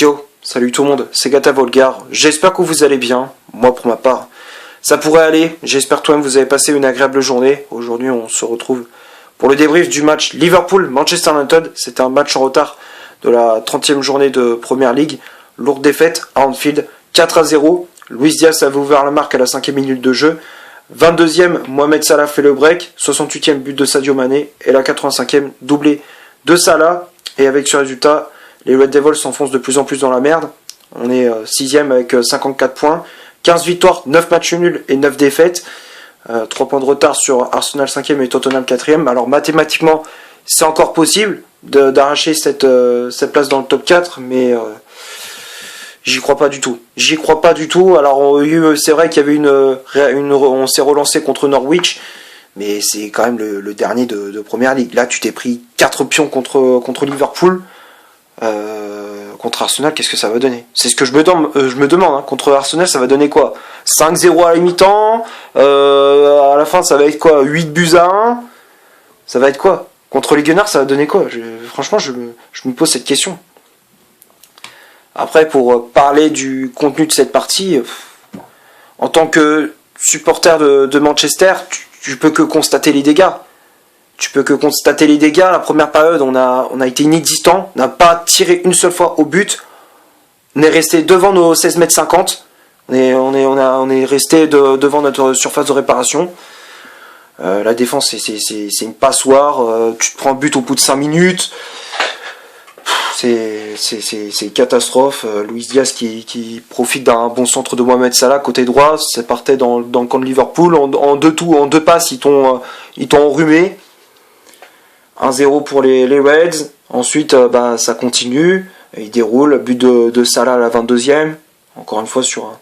Yo, salut tout le monde, c'est Gata Volgar, j'espère que vous allez bien, moi pour ma part, ça pourrait aller, j'espère que toi-même vous avez passé une agréable journée. Aujourd'hui on se retrouve pour le débrief du match Liverpool-Manchester United, c'était un match en retard de la 30e journée de Premier League, lourde défaite à Anfield, 4-0, Luis Diaz avait ouvert la marque à la 5e minute de jeu, 22e, Mohamed Salah fait le break, 68e but de Sadio Mané, et la 85e doublé de Salah, et avec ce résultat, les Red Devils s'enfoncent de plus en plus dans la merde. On est 6ème avec 54 points, 15 victoires, 9 matchs nuls et 9 défaites, 3 points de retard sur Arsenal 5ème et Tottenham 4ème. Alors mathématiquement, c'est encore possible d'arracher cette place dans le top 4, mais j'y crois pas du tout. Alors c'est vrai qu'il y avait on s'est relancé contre Norwich, mais c'est quand même le dernier de Première Ligue. Là, tu t'es pris 4 pions contre Liverpool. Contre Arsenal, qu'est-ce que ça va donner? C'est ce que je me demande. Hein. Contre Arsenal, ça va donner quoi? 5-0 à la mi-temps, à la fin, ça va être quoi? 8 buts à 1. Ça va être quoi? Contre les Gunners, ça va donner quoi? Franchement, je me pose cette question. Après, pour parler du contenu de cette partie, en tant que supporter de Manchester, tu peux que constater les dégâts. La première période, on a été inexistant, on n'a pas tiré une seule fois au but. On est resté devant nos 16 mètres 50. On est resté devant notre surface de réparation. La défense, c'est une passoire. Tu te prends un but au bout de 5 minutes. C'est une catastrophe. Luis Diaz qui profite d'un bon centre de Mohamed Salah côté droit. Ça partait dans le camp de Liverpool. En deux passes, ils t'ont enrhumé. 1-0 pour les Reds. Ensuite, ça continue. Il déroule. But de Salah à la 22e. Encore une fois, sur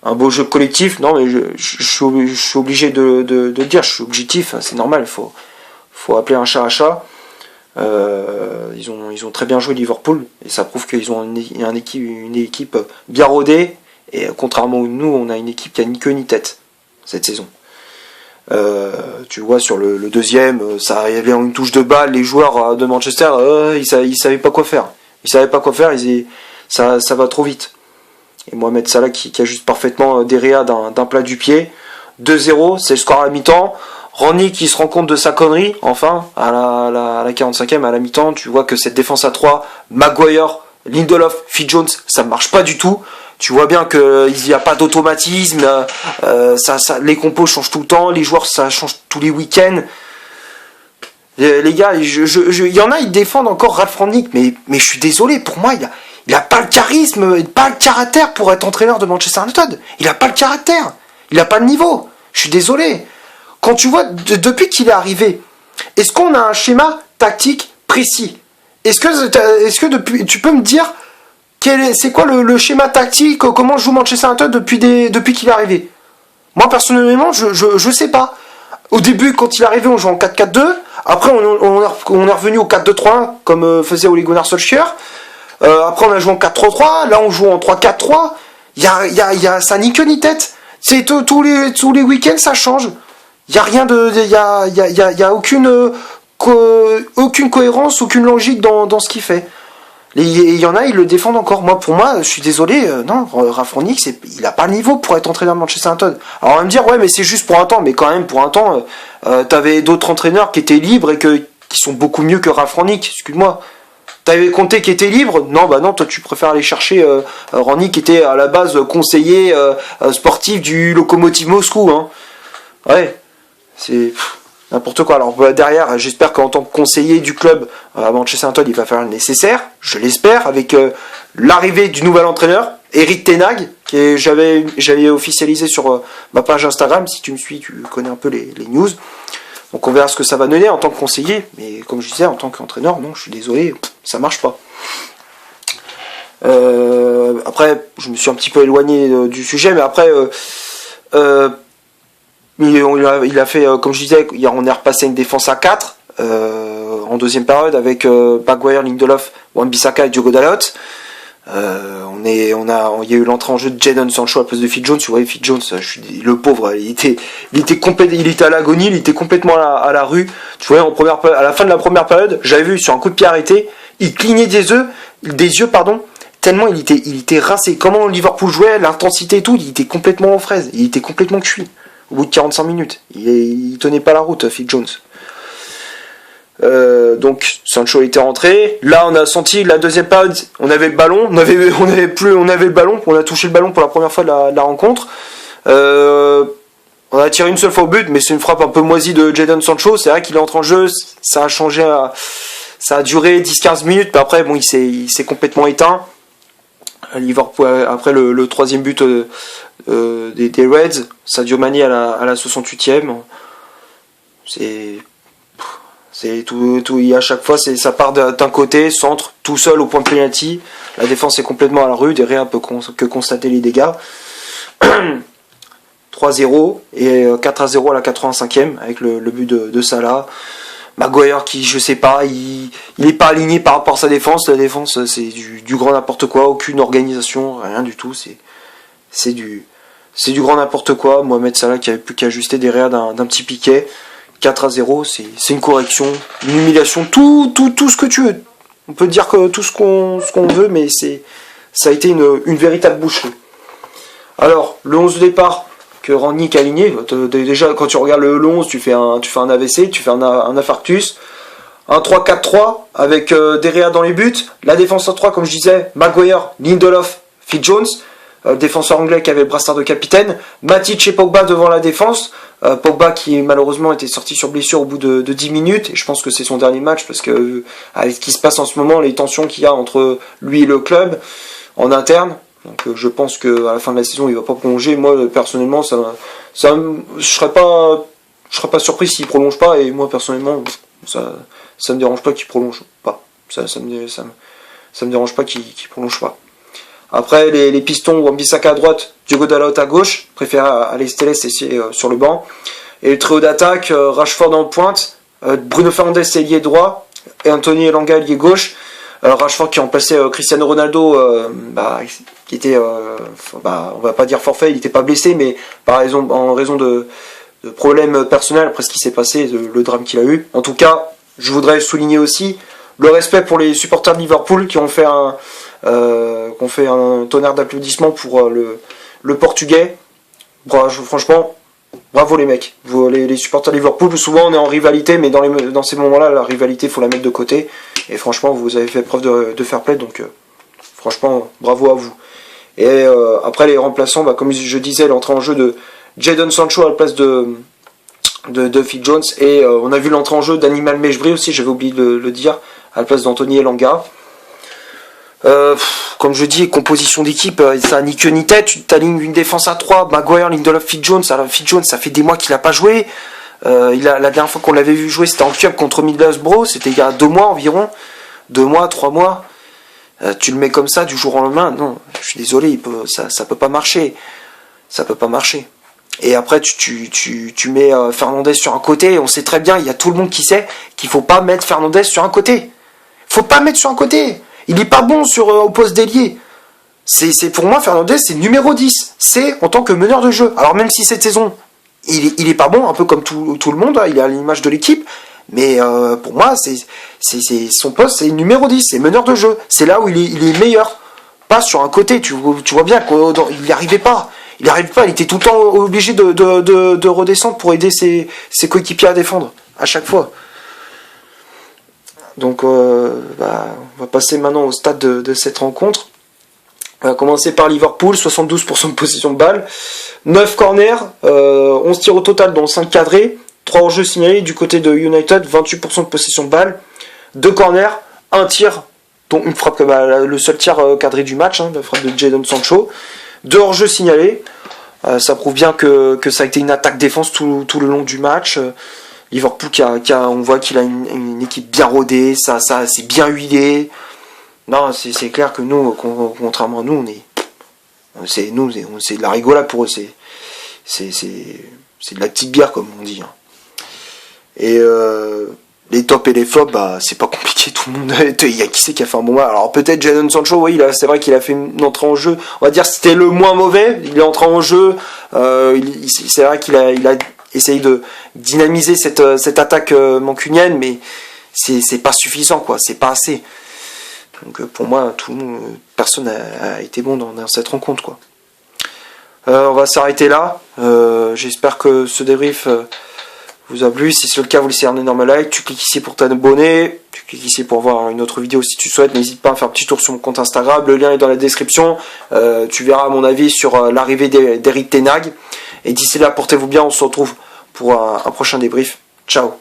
un beau jeu collectif. Non, mais je suis obligé de dire, je suis objectif. C'est normal. Faut appeler un chat un chat. Ils ont très bien joué Liverpool. Et ça prouve qu'ils ont une équipe bien rodée. Et contrairement à nous, on a une équipe qui a ni queue ni tête cette saison. Tu vois sur le deuxième, ça arrivait en une touche de balle, les joueurs de Manchester ils savaient pas quoi faire. Ça va trop vite. Et Mohamed Salah qui ajuste parfaitement Derrea d'un plat du pied. 2-0, c'est le score à la mi-temps. Rangnick qui se rend compte de sa connerie, enfin, à la 45e, à la mi-temps, tu vois que cette défense à 3, Maguire, Lindelof, Phil Jones, ça ne marche pas du tout. Tu vois bien qu'il n'y a pas d'automatisme, les compos changent tout le temps, les joueurs ça change tous les week-ends. Les gars, il y en a, ils défendent encore Ralf Rangnick, mais je suis désolé, pour moi, il a pas le charisme, pas le caractère pour être entraîneur de Manchester United. Il a pas le caractère, il a pas le niveau. Je suis désolé. Quand tu vois, depuis qu'il est arrivé, est-ce qu'on a un schéma tactique précis? Est-ce que depuis, tu peux me dire c'est quoi le schéma tactique, comment joue Manchester United depuis qu'il est arrivé? Moi personnellement, je sais pas. Au début, quand il est arrivé, on jouait en 4-4-2. Après, on est revenu au 4-2-3-1, comme faisait Ole Gunnar Solskjaer. Après, on a joué en 4-3-3. Là, on joue en 3-4-3. Ça ni queue ni tête. C'est tous les week-ends, ça change. Il y a rien il y a aucune cohérence, aucune logique dans ce qu'il fait. Il y en a, ils le défendent encore. Pour moi, je suis désolé, non, Ralf Rangnick, il a pas le niveau pour être entraîneur de Manchester United. Alors on va me dire, ouais, mais c'est juste pour un temps. Mais quand même, pour un temps, t'avais d'autres entraîneurs qui étaient libres et qui sont beaucoup mieux que Ralf Rangnick. Excuse-moi. T'avais Conte qui était libre? Non, toi tu préfères aller chercher Rangnick qui était à la base conseiller sportif du Lokomotiv Moscou. Hein. Ouais, c'est n'importe quoi. Alors derrière, j'espère qu'en tant que conseiller du club à Manchester United, il va faire le nécessaire, je l'espère, avec l'arrivée du nouvel entraîneur, Erik ten Hag, que j'avais officialisé sur ma page Instagram. Si tu me suis, tu connais un peu les news. Donc on verra ce que ça va donner en tant que conseiller, mais comme je disais, en tant qu'entraîneur, non, je suis désolé, ça marche pas. Après, je me suis un petit peu éloigné du sujet, mais après... il a fait, comme je disais, on est repassé une défense à 4 en deuxième période avec Maguire, Lindelof, Wan-Bissaka et Diogo Dalot. Il y a eu l'entrée en jeu de Jadon Sancho à la place de Phil Jones. Vous voyez, Phil Jones, le pauvre, il était à l'agonie, il était complètement à la rue. Tu vois, à la fin de la première période, j'avais vu sur un coup de pied arrêté, il clignait des yeux, tellement il était rincé. Comment Liverpool jouait, l'intensité et tout, il était complètement aux fraises. Il était complètement cuit. Au bout de 45 minutes. Il tenait pas la route, Phil Jones. Donc Sancho était rentré. Là, on a senti la deuxième période. On avait le ballon. On avait le ballon. On a touché le ballon pour la première fois de la rencontre. On a tiré une seule fois au but, mais c'est une frappe un peu moisie de Jadon Sancho. C'est vrai qu'il est entré en jeu. Ça a changé. Ça a duré 10-15 minutes. Mais après, bon, il s'est complètement éteint. Liverpool, après le troisième but des Reds, Sadio Mané à la 68e. C'est tout, à chaque fois, ça part d'un côté, centre, tout seul au point de penalty. La défense est complètement à la rue, derrière peut que constater les dégâts. 3-0 et 4-0 à la 85e avec le but de Salah. Maguire qui, je sais pas, il est pas aligné par rapport à sa défense. La défense, c'est du grand n'importe quoi, aucune organisation, rien du tout. C'est du grand n'importe quoi. Mohamed Salah qui avait plus qu'à ajuster derrière d'un petit piquet. 4-0, c'est une correction, une humiliation, tout ce que tu veux. On peut dire que tout ce qu'on veut, mais ça a été une véritable boucherie. Alors, le 11 de départ que Rangnick a aligné, déjà quand tu regardes le 11, tu fais un AVC, tu fais un infarctus. Un 3-4-3 avec Derrea dans les buts. La défense en 3, comme je disais, Maguire, Lindelof, Phil Jones. Défenseur anglais qui avait le brassard de capitaine. Matic et Pogba devant la défense. Pogba qui malheureusement était sorti sur blessure au bout de 10 minutes. Et je pense que c'est son dernier match parce que avec ce qui se passe en ce moment, les tensions qu'il y a entre lui et le club en interne. Donc je pense qu'à la fin de la saison, il va pas prolonger. Moi personnellement, je serais pas surpris s'il prolonge pas. Et moi personnellement, ça me dérange pas qu'il prolonge pas. Ça me dérange pas qu'il prolonge pas. Après, les pistons, Wan-Bissaka à droite, Diogo Dalot à gauche, préfère Alex Telles sur le banc. Et le trio d'attaque, Rashford en pointe, Bruno Fernandes ailier droit, et Anthony Elanga ailier gauche. Rashford qui a remplacé Cristiano Ronaldo, qui était, on va pas dire forfait, il n'était pas blessé, mais en raison de problèmes personnels après ce qui s'est passé, le drame qu'il a eu. En tout cas, je voudrais souligner aussi le respect pour les supporters de Liverpool qui ont fait un tonnerre d'applaudissements pour le Portugais. Franchement, bravo les mecs, les supporters de Liverpool. Souvent on est en rivalité, mais dans ces moments-là, la rivalité, il faut la mettre de côté. Et franchement, vous avez fait preuve de fair play, donc franchement, bravo à vous. Et après les remplaçants, comme je disais, l'entrée en jeu de Jadon Sancho à la place de Phil Jones. Et on a vu l'entrée en jeu d'Animal Mejbri aussi, j'avais oublié de le dire, à la place d'Anthony Elanga. Comme je dis, composition d'équipe, ça ni queue ni tête. Tu t'alignes une défense à 3, Maguire, Lindelof, Phil Jones. Alors Phil Jones, ça fait des mois qu'il n'a pas joué. La dernière fois qu'on l'avait vu jouer, c'était en club contre Middlesbrough. C'était il y a 2 mois environ. 2 mois, 3 mois. Tu le mets comme ça du jour au lendemain. Non, je suis désolé, ça peut pas marcher. Ça peut pas marcher. Et après, tu mets Fernandes sur un côté. On sait très bien, il y a tout le monde qui sait qu'il faut pas mettre Fernandes sur un côté. Faut pas mettre sur un côté. Il est pas bon au poste d'ailier. C'est pour moi, Fernandes, c'est numéro 10. C'est en tant que meneur de jeu. Alors même si cette saison, il est pas bon, un peu comme tout le monde, hein, il est à l'image de l'équipe. Mais pour moi, c'est son poste, c'est numéro 10, c'est meneur de jeu. C'est là où il est meilleur. Pas sur un côté, tu vois bien qu'il n'y arrivait pas. Il était tout le temps obligé de redescendre pour aider ses coéquipiers à défendre, à chaque fois. Donc on va passer maintenant au stade de cette rencontre. On va commencer par Liverpool, 72% de possession de balle, 9 corners, 11 tirs au total dont 5 cadrés, 3 hors-jeux signalés du côté de United, 28% de possession de balle, 2 corners, 1 tir, dont une frappe, le seul tir cadré du match, la frappe de Jadon Sancho, 2 hors-jeux signalés. Ça prouve bien que ça a été une attaque-défense tout le long du match. Liverpool on voit qu'il a une équipe bien rodée, ça c'est bien huilé. Non, c'est clair que nous, contrairement à nous, c'est de la rigolade pour eux, c'est de la petite bière comme on dit. Hein. Et les tops et les flops, c'est pas compliqué, tout le monde. Il y a qui c'est qui a fait un bon match. Alors peut-être Jadon Sancho, oui, c'est vrai qu'il a fait une entrée en jeu. On va dire que c'était le moins mauvais. Il est entré en jeu. C'est vrai qu'il a essayé de dynamiser cette attaque mancunienne, mais c'est pas suffisant, quoi. C'est pas assez. Donc pour moi, personne n'a été bon dans cette rencontre, quoi. On va s'arrêter là. J'espère que ce débrief vous a plu. Si c'est le cas, vous laissez un énorme like. Tu cliques ici pour t'abonner. Tu cliques ici pour voir une autre vidéo si tu souhaites. N'hésite pas à faire un petit tour sur mon compte Instagram. Le lien est dans la description. Tu verras mon avis sur l'arrivée d'Erik ten Hag. Et d'ici là, portez-vous bien. On se retrouve pour un prochain débrief. Ciao.